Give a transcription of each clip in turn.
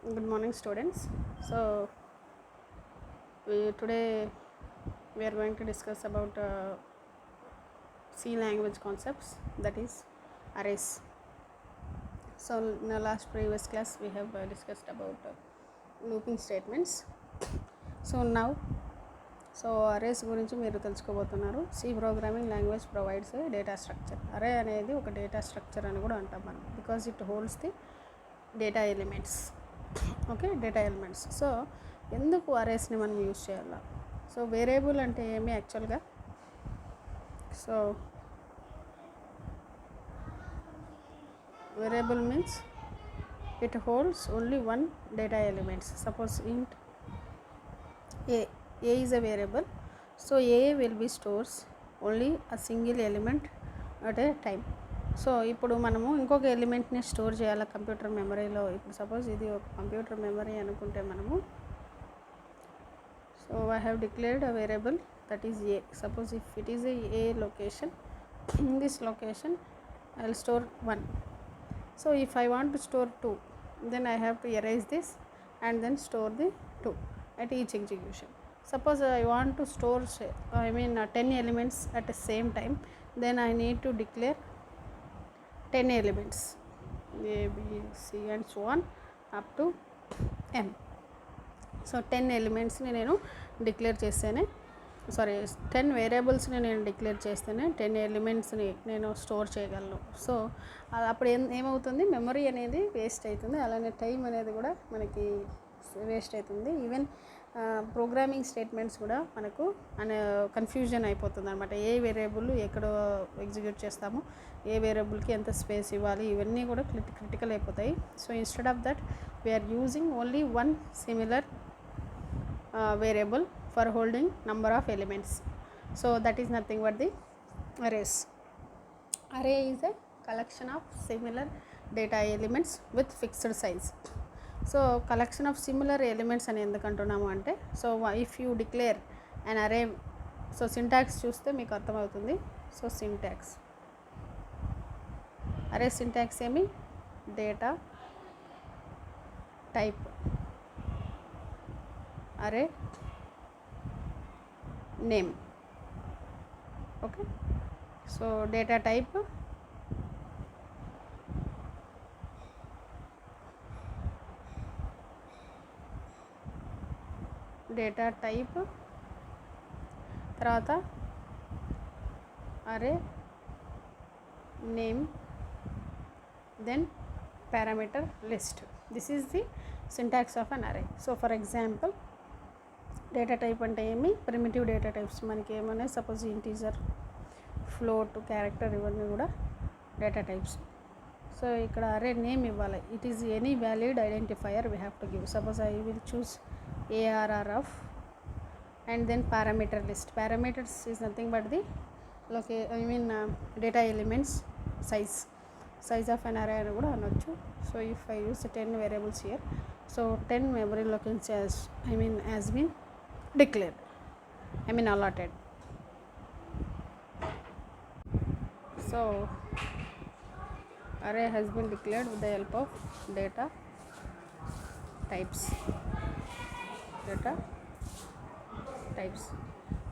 Good morning, students. So today we are going to discuss about C language concepts, that is arrays. So in the last previous class we have discussed about looping statements. So arrays గురించి మీరు తెలుసుకోబోతున్నారు. C programming language provides a data structure. Array అనేది ఒక data structure అని కూడా అంటాం మనం, because it holds the data elements. Okay, data elements. So ఎందుకు అరేస్ని మనం యూజ్ చేయాలా? సో వేరియబుల్ అంటే ఏమి యాక్చువల్గా? So variable means it holds only one data elements. Suppose ఇంట్ a is a variable, so a will be stores only a single element at a time. So ఇప్పుడు మనము ఇంకొక ఎలిమెంట్ని స్టోర్ చేయాలి computer మెమరీలో. ఇప్పుడు సపోజ్ ఇది ఒక కంప్యూటర్ మెమరీ అనుకుంటే మనము, so I have declared a variable that is a. Suppose if it is a location, in this location I will store 1. So if I want to store 2, then I have to erase this and then store the 2 at each execution. Suppose I want to store 10 elements at the same time, then I need to declare 10 elements a b c and so on up to m. So 10 ఎలిమెంట్స్ని నేను declare చేస్తేనే, 10 వేరియబుల్స్ని నేను declare చేస్తేనే 10 ఎలిమెంట్స్ని నేను store చేయగలను. So అప్పుడు ఏమవుతుంది, memory అనేది waste అవుతుంది, అలానే టైం అనేది కూడా మనకి వేస్ట్ అవుతుంది. ఈవెన్ ప్రోగ్రామింగ్ స్టేట్మెంట్స్ కూడా మనకు కన్ఫ్యూజన్ అయిపోతుంది అనమాట. ఏ వేరియబుల్ ఎక్కడ ఎగ్జిక్యూట్ చేస్తాము, ఏ వేరియబుల్కి ఎంత స్పేస్ ఇవ్వాలి, ఇవన్నీ కూడా క్రిటికల్ అయిపోతాయి. So instead of that we are using only one similar variable for holding number of elements. So that is nothing but the arrays. Array is a collection of similar data elements with fixed size. So collection of similar elements అని ఎందుకు అంటున్నాము అంటే, so if you declare an array, so syntax చూస్తే మీకు అర్థమవుతుంది. So syntax, array syntax ఏమి, data type, array name. Okay, so data type, తర్వాత array name, then parameter list. This is the syntax of an array. So for example data type అంటే ఏమి, primitive data types మనకి ఏమన్నా, suppose integer, float, character, ఇవన్నీ కూడా data types. So ఇక్కడ అరే name ఇవ్వాలి. It is any valid identifier we have to give. Suppose I will choose ARR of and then parameter list. Parameters is nothing but the data elements size of an array అని కూడా అనొచ్చు. So if I use 10 variables here, so 10 memory locations has been declared, allotted. So array has been declared with the help of data types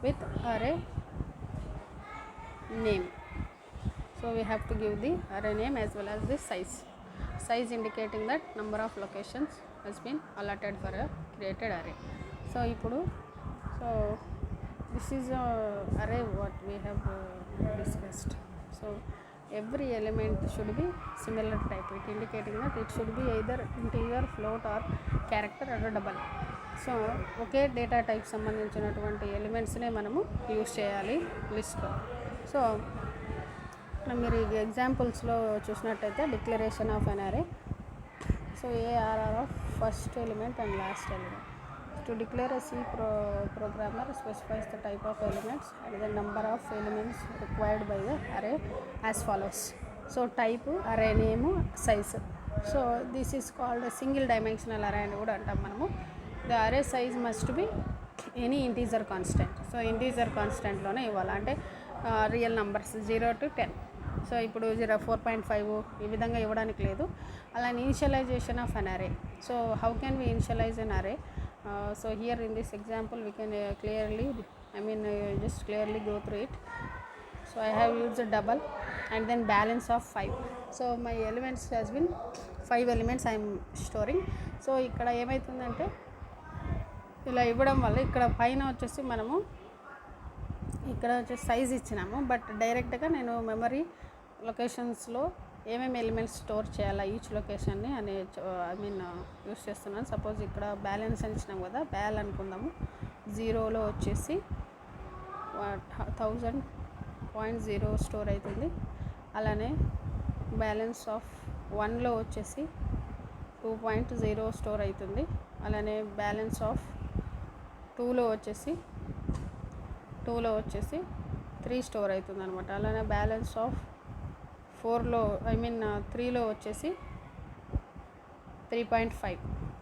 with array name. So we have to give the array name as well as the size indicating that number of locations has been allotted for a created array. So ipudu, so this is a array what we have discussed. So every element should be similar type, it indicating that it should be either integer, float or character or double. So okay data type సంబంధించినటువంటి ఎలిమెంట్స్నే మనము use చేయాలి లిస్ట్లో. So మీరు ఎగ్జాంపుల్స్లో చూసినట్టయితే declaration of an array, so ARR of first element and last element. To declare a C programmer specifies the type of elements and the number of elements required by the array as follows. So type, array name, size. So this is called single dimensional array అని కూడా అంటాం మనము. The array size must be any integer constant. So integer కాన్స్టెంట్లోనే ఇవ్వాలి, అంటే real numbers 0 to 10. So ఇప్పుడు 4.5 ఈ విధంగా ఇవ్వడానికి లేదు. అలా initialisation of an array. So how can we initialize an array? So here in this example we can just clearly go through it. So I have used a double and then balance of 5. So my elements has been 5 elements I am storing. So ఇక్కడ ఏమవుతుందంటే ఇలా ఇవ్వడం వల్ల ఇక్కడ పైన వచ్చేసి మనము ఇక్కడ వచ్చేసి సైజ్ ఇచ్చినాము, బట్ డైరెక్ట్గా నేను మెమరీ లొకేషన్స్లో ఏమేమి ఎలిమెంట్స్ స్టోర్ చేయాలా ఈచ్ లొకేషన్ని అని యూస్ చేస్తున్నాను. సపోజ్ ఇక్కడ బ్యాలెన్స్ అని ఇచ్చినాం కదా, బ్యాల్ అనుకుందాము. 0లో వచ్చేసి 1000.0 స్టోర్ అవుతుంది. అలానే బ్యాలెన్స్ ఆఫ్ 1లో వచ్చేసి 2.0 స్టోర్ అవుతుంది. అలానే బ్యాలెన్స్ ఆఫ్ 2లో వచ్చేసి 3 స్టోర్ అవుతుంది అనమాట. అలానే బ్యాలెన్స్ ఆఫ్ 3లో వచ్చేసి 3.5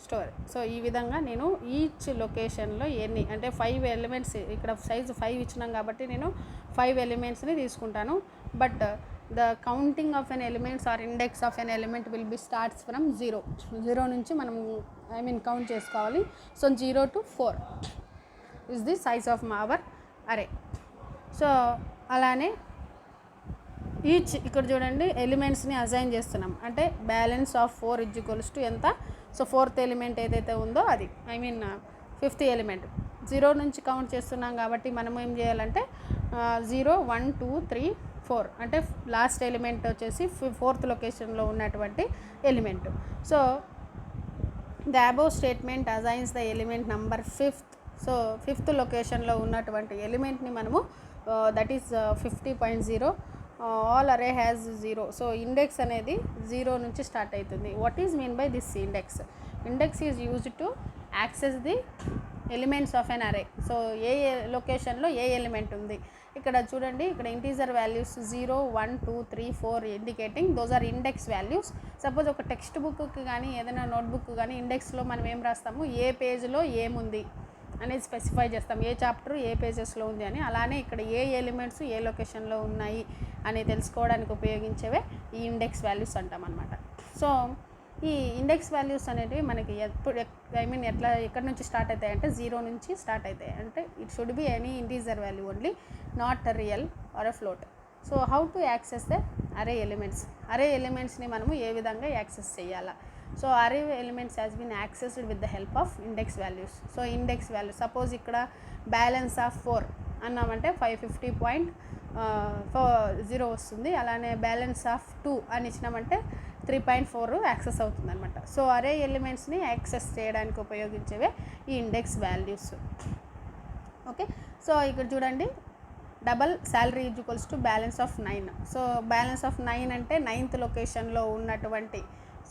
స్టోర్. సో ఈ విధంగా నేను ఈచ్ లొకేషన్లో ఎన్ని అంటే 5 ఎలిమెంట్స్, ఇక్కడ సైజు 5 ఇచ్చినాం కాబట్టి నేను 5 ఎలిమెంట్స్ని తీసుకుంటాను. But the counting of n elements or index of n element will be starts from 0 నుంచి మనం కౌంట్ చేసుకోవాలి. So 0 to 4 is the size of our array. So అలానే ఈచ్ ఇక్కడ చూడండి ఎలిమెంట్స్ని అసైన్ చేస్తున్నాం. అంటే బ్యాలెన్స్ ఆఫ్ 4 = ఎంత? సో 4th ఎలిమెంట్ ఏదైతే ఉందో అది 5th ఎలిమెంట్ 0 నుంచి కౌంట్ చేస్తున్నాం కాబట్టి మనం ఏం చేయాలంటే 0 1 2 3 4 అంటే లాస్ట్ ఎలిమెంట్ వచ్చేసి 4th లొకేషన్లో ఉన్నటువంటి element. So the above statement assigns the element number 5th. So 5th లొకేషన్లో ఉన్నటువంటి ఎలిమెంట్ని మనము that is 50.0. All array has 0. So index అనేది 0 నుంచి స్టార్ట్ అవుతుంది. What is mean by this index? Index is used to access the elements of an array. So ఏ లొకేషన్లో ఏ element ఉంది ఇక్కడ చూడండి. ఇక్కడ integer values 0 1 2 3 4 indicating those are index values. Suppose ఒక text బుక్కి కానీ ఏదైనా నోట్బుక్ కానీ ఇండెక్స్లో మనం ఏం రాస్తాము, ఏ పేజ్లో ఏముంది అనేది స్పెసిఫై చేస్తాం, ఏ చాప్టర్ ఏ పేజెస్లో ఉంది అని. అలానే ఇక్కడ ఏ ఎలిమెంట్స్ ఏ లొకేషన్లో ఉన్నాయి అని తెలుసుకోవడానికి ఉపయోగించేవే ఈ ఇండెక్స్ వాల్యూస్ అంటాం అనమాట. సో ఈ ఇండెక్స్ వాల్యూస్ అనేటివి మనకి ఎక్కడి నుంచి స్టార్ట్ అవుతాయి అంటే 0 నుంచి స్టార్ట్ అవుతాయి. అంటే it should be any integer value only, not real or a float. So how to access the array elements? Array ఎలిమెంట్స్ని మనము ఏ విధంగా యాక్సెస్ చేయాలా? So array elements has been accessed with the help of index values. So index value suppose ఇక్కడ balance of 4 అన్నామంటే 550.0 వస్తుంది. అలానే balance of 2 అని ఇచ్చినామంటే 3.4 యాక్సెస్ అవుతుంది అనమాట. సో అరే ఎలిమెంట్స్ని యాక్సెస్ చేయడానికి ఉపయోగించేవే ఈ ఇండెక్స్ వాల్యూస్. ఓకే, సో ఇక్కడ చూడండి double salary = balance of 9. So balance of 9 అంటే 9th లొకేషన్లో ఉన్నటువంటి,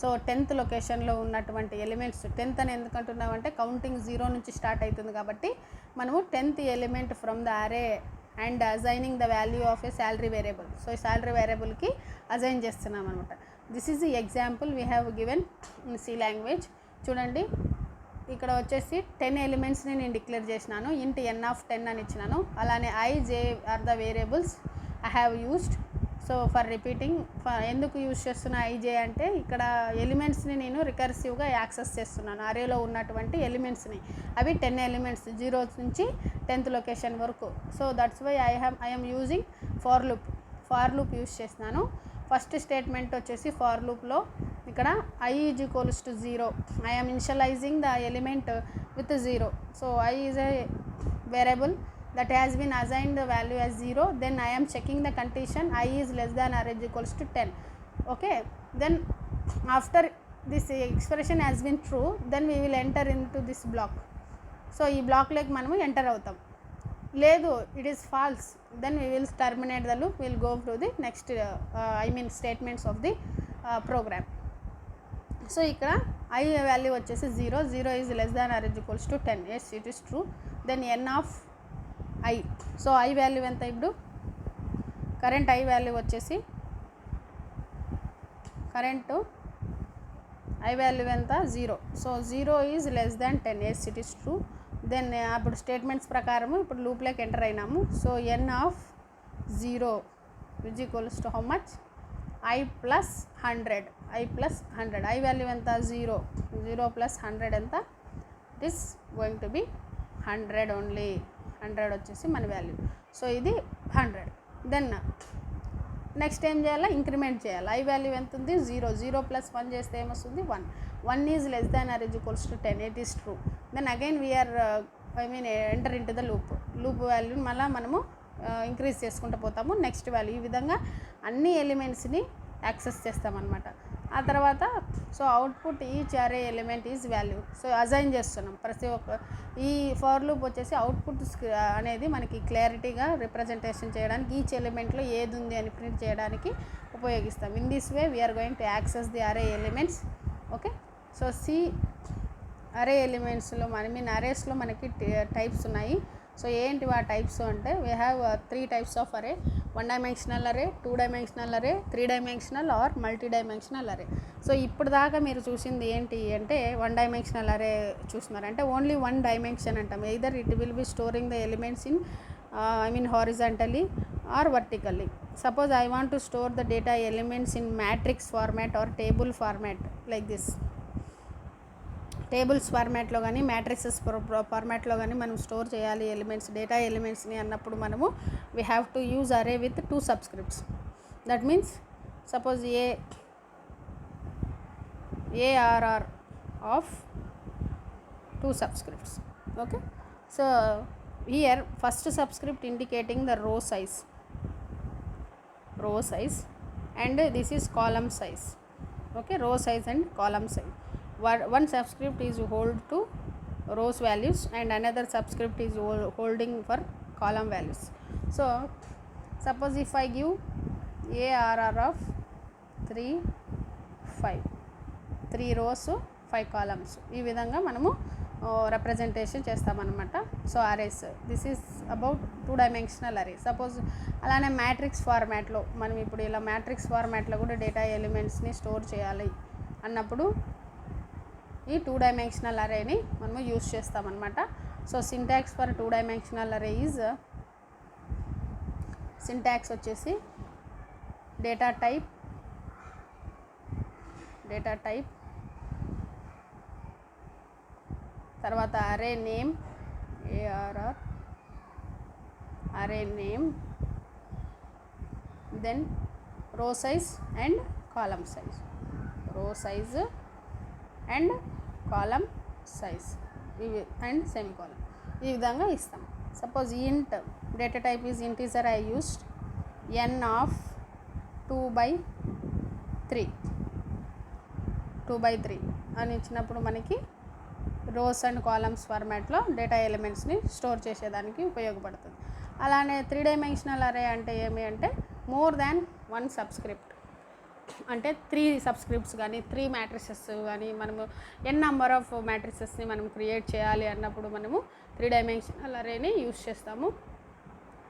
సో 10th లొకేషన్లో ఉన్నటువంటి ఎలిమెంట్స్. 10th అని ఎందుకంటున్నామంటే కౌంటింగ్ 0 నుంచి స్టార్ట్ అవుతుంది కాబట్టి మనము 10th element from the array and assigning the value of a salary variable. So ఈ శాలరీ వేరియబుల్కి అసైన్ చేస్తున్నాం అనమాట. This is the example we have given in C language. చూడండి ఇక్కడ వచ్చేసి 10 ఎలిమెంట్స్ని నేను డిక్లేర్ చేసినాను. ఇంట్ n(10) అని ఇచ్చినాను. అలానే i, j are the variables I have used. So for repeating, ఎందుకు యూజ్ చేస్తున్నా i, j అంటే ఇక్కడ ఎలిమెంట్స్ని నేను రికర్సివ్గా యాక్సెస్ చేస్తున్నాను, అరేలో ఉన్నటువంటి ఎలిమెంట్స్ని. అవి 10 ఎలిమెంట్స్ 0 నుంచి 10th లొకేషన్ వరకు. So that's why I am using for loop use చేస్తున్నాను. ఫస్ట్ స్టేట్మెంట్ వచ్చేసి ఫార్ లూప్లో ఇక్కడ i = 0. I am initialising the element with 0. So i is a variable that has been assigned the value as 0. Then I am checking the condition i is less than or = 10. Okay, then after this expression has been true, then we will enter into this block. So ee block like manamu enter avutam. Ledu it is false, then we will terminate the loop. We will go through the next statements of the program. So ikkada i value vachesi 0 is less than or = 10. Yes, it is true. Then n of i. So i value ఎంత? ఇప్పుడు current i value వచ్చేసి i value ఎంత? 0. So 0 is less than 10. Yes, it is true. Then అప్పుడు statements ప్రకారము ఇప్పుడు లూప్లోకి enter అయినాము. So n of 0 which equals to how much I plus 100. I plus 100. I value ఎంత 0. 0 ప్లస్ 100 ఎంత, it is going to be 100 only. 100 వచ్చేసి మన value. So ఇది 100. దెన్ నెక్స్ట్ ఏం చేయాలి, ఇంక్రిమెంట్ చేయాలి. ఐ వాల్యూ ఎంత ఉంది 0. 0 ప్లస్ 1 చేస్తే ఏమొస్తుంది 1. 1 is less than or is equals to 10. It is true. Then again we are enter in to the loop value మళ్ళీ మనము ఇంక్రీజ్ చేసుకుంటూ పోతాము నెక్స్ట్ వాల్యూ. ఈ విధంగా అన్ని ఎలిమెంట్స్ని యాక్సెస్ చేస్తామన్నమాట. ఆ తర్వాత సో అవుట్పుట్ ఈచ్ అరే ఎలిమెంట్ ఈజ్ వాల్యూ. సో అజైన్ చేస్తున్నాం ప్రతి ఒక్క ఈ ఫర్ లూప్ వచ్చేసి అవుట్పుట్ అనేది మనకి క్లారిటీగా రిప్రజెంటేషన్ చేయడానికి ఈచ్ ఎలిమెంట్లో ఏది ఉంది అని ప్రింట్ చేయడానికి ఉపయోగిస్తాం. In this way we are going to access the array elements. Okay, so array ఎలిమెంట్స్లో అరేస్లో మనకి టైప్స్ ఉన్నాయి. సో ఏంటివి ఆ టైప్స్ అంటే వీ హ్యావ్ 3 types ఆఫ్ అరే. 1 dimensional అరే, 2 dimensional array, 3 dimensional or multi dimensional array. సో ఇప్పుడు దాకా మీరు చూసింది ఏంటి అంటే 1 dimensional అరే చూస్తున్నారు అంటే ఓన్లీ 1 dimension అంటాం. Either it will be storing the elements in horizontally or vertically. Suppose I want to store the data elements in matrix format or table format like this. Tables ఫార్మాట్లో కానీ matrixes ఫార్మాట్లో కానీ మనం store చేయాలి elements, data ఎలిమెంట్స్ని అన్నప్పుడు మనము we have to use అరే with 2 subscripts. That means suppose ARR of 2 subscripts. Okay, so here first subscript indicating the row size and this is column size. Okay, row size and column size. One subscript is hold to rows values and another subscript is holding for column values. So suppose if I give ARR of 3 rows 5 columns, ఈ విధంగా మనము representation చేస్తామన్నమాట. So arrays this is about 2 dimensional అరే. Suppose అలానే matrix ఫార్మాట్లో మనం ఇప్పుడు ఇలా మ్యాట్రిక్స్ ఫార్మాట్లో కూడా డేటా ఎలిమెంట్స్ని స్టోర్ చేయాలి అన్నప్పుడు ఈ 2 dimensional అరేని మనము యూజ్ చేస్తామన్నమాట. So syntax for 2 dimensional array is syntax వచ్చేసి డేటా టైప్ తర్వాత array name ARR array name, then row size and column size, and column size ఇవి అండ్ సెమికాలమ్ ఈ విధంగా ఇస్తాం. సపోజ్ int data type is integer, I used n of 2/3 అని ఇచ్చినప్పుడు మనకి రోస్ అండ్ కాలమ్స్ ఫార్మాట్లో డేటా ఎలిమెంట్స్ని స్టోర్ చేసేదానికి ఉపయోగపడుతుంది. అలానే 3 dimensional అరే అంటే ఏమి అంటే మోర్ దాన్ 1 subscript అంటే 3 subscripts కానీ 3 matrices కానీ మనము నెంబర్ ఆఫ్ మ్యాట్రిసెస్ని మనం క్రియేట్ చేయాలి అన్నప్పుడు మనము 3 dimensional అరేని యూజ్ చేస్తాము.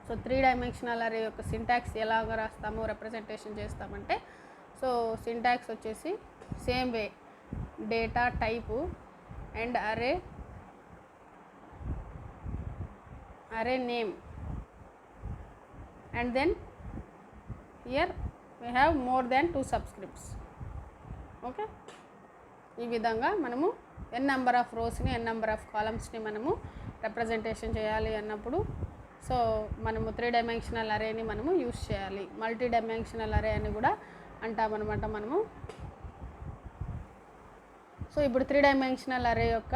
సో 3 dimensional అరే యొక్క సింటాక్స్ ఎలాగ రాస్తాము రిప్రజెంటేషన్ చేస్తామంటే సో సింటాక్స్ వచ్చేసి same way data type and అరే name and then here we have more than 2 subscripts. Okay, ఈ విధంగా మనము నెంబర్ ఆఫ్ రోస్ని నెంబర్ ఆఫ్ కాలమ్స్ని మనము రిప్రజెంటేషన్ చేయాలి అన్నప్పుడు సో మనము 3 dimensional అరేని మనము యూజ్ చేయాలి. మల్టీ డైమెన్షనల్ అరే అని కూడా అంటామన్నమాట మనము. సో ఇప్పుడు 3 dimensional అరే యొక్క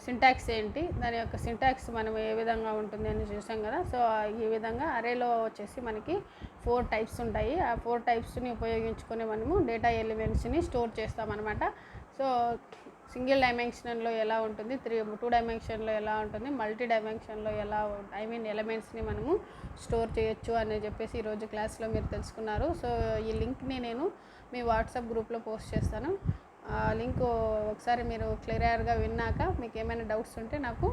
సింటాక్స్ ఏంటి, దాని యొక్క సింటాక్స్ మనం ఏ విధంగా ఉంటుంది అని చూసాం కదా. సో ఈ విధంగా అరేలో వచ్చేసి మనకి 4 types ఉంటాయి. ఆ 4 typesని ఉపయోగించుకొని మనము డేటా ఎలిమెంట్స్ని స్టోర్ చేస్తామన్నమాట. సో సింగిల్ డైమెన్షన్లో ఎలా ఉంటుంది, 2 dimensionలో ఎలా ఉంటుంది, మల్టీ డైమెన్షన్లో ఎలా ఎలిమెంట్స్ని మనము స్టోర్ చేయొచ్చు అని చెప్పేసి ఈరోజు క్లాస్లో మీరు తెలుసుకున్నారు. సో ఈ లింక్ని నేను మీ వాట్సాప్ గ్రూప్లో పోస్ట్ చేస్తాను. లింక్ ఒకసారి మీరు క్లియర్గా విన్నాక మీకు ఏమైనా డౌట్స్ ఉంటే నాకు